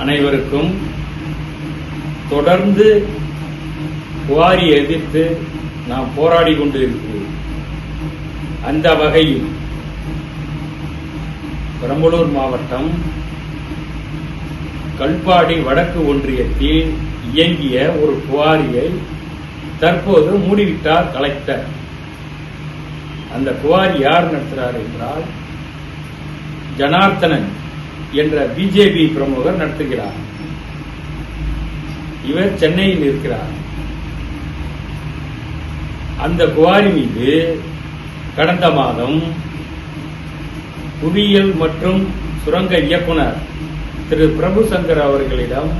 அனைவருக்கும் தொடர்ந்து குவாரியை எதிர்த்து நாம் போராடி கொண்டு இருக்கிறோம். அந்த வகையில் பெரம்பலூர் மாவட்டம் கல்பாடி வடக்கு ஒன்றியத்தில் இயங்கிய ஒரு குவாரியை தற்போது மூடிவிட்டார் கலெக்டர். அந்த குவாரி யார் நடத்துகிறார் என்றால் ஜனார்த்தனன் என்ற பிஜேபி பிரமுகர் நடத்துகிறார். இவர் சென்னையில் இருக்கிறார். அந்த குவாரி மீது கடந்த மாதம் புவியியல் மற்றும் சுரங்க இயக்குனர் திரு பிரபு சங்கர் அவர்களிடம்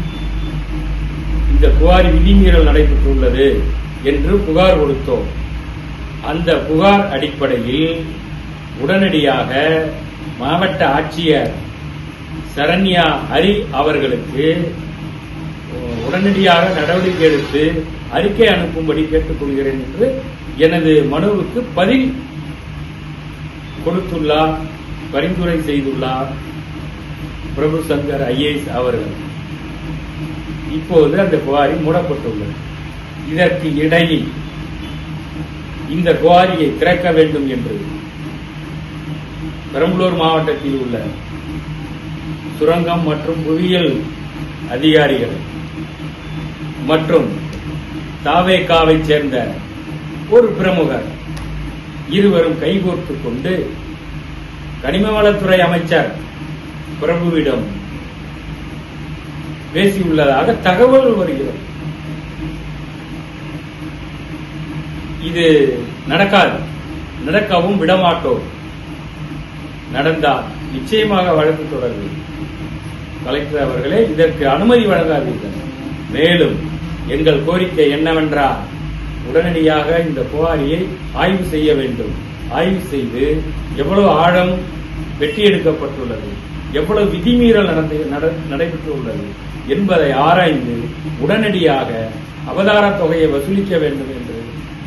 இந்த குவாரி விதிமீறல் நடைபெற்றுள்ளது என்று புகார் கொடுத்தோம். அந்த புகார் அடிப்படையில் உடனடியாக மாவட்ட ஆட்சியர் சரண்யா ஹரி அவர்களுக்கு உடனடியாக நடவடிக்கை எடுத்து அறிக்கை அனுப்பும்படி கேட்டுக்கொள்கிறேன் என்று எனது மனுவுக்கு பதில் கொடுத்துள்ளார், பரிந்துரை செய்துள்ளார் பிரபு சங்கர் ஐஏஎஸ் அவர்கள். இப்போது அந்த குவாரி மூடப்பட்டுள்ளது. இதற்கு இடையில் இந்த குவாரியை திறக்க வேண்டும் என்று பெரம்பலூர் மாவட்டத்தில் உள்ள சுரங்கம் மற்றும் புவியியல் அதிகாரிகள் மற்றும் தாவேகாவை சேர்ந்த ஒரு பிரமுகர் இருவரும் கைகோர்த்துக் கொண்டு கனிமவளத்துறை அமைச்சர் பிரபுவிடம் பேசியுள்ளதாக தகவல் வருகிறது. இது நடக்காது, நடக்கவும் விடமாட்டோம். நடந்தால் நிச்சயமாக வழக்கு தொடர்பு. கலெக்டர் அவர்களே, இதற்கு அனுமதி வழங்காதீர்கள். மேலும் எங்கள் கோரிக்கை என்னவென்றால் உடனடியாக இந்த குவாரியை ஆய்வு செய்ய வேண்டும். ஆய்வு செய்து எவ்வளவு ஆழம் வெட்டி எடுக்கப்பட்டுள்ளது, எவ்வளவு விதிமீறல் நடைபெற்றுள்ளது என்பதை ஆராய்ந்து உடனடியாக அபதார தொகையை வசூலிக்க வேண்டும் என்று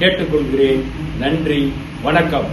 கேட்டுக்கொள்கிறேன். நன்றி, வணக்கம்.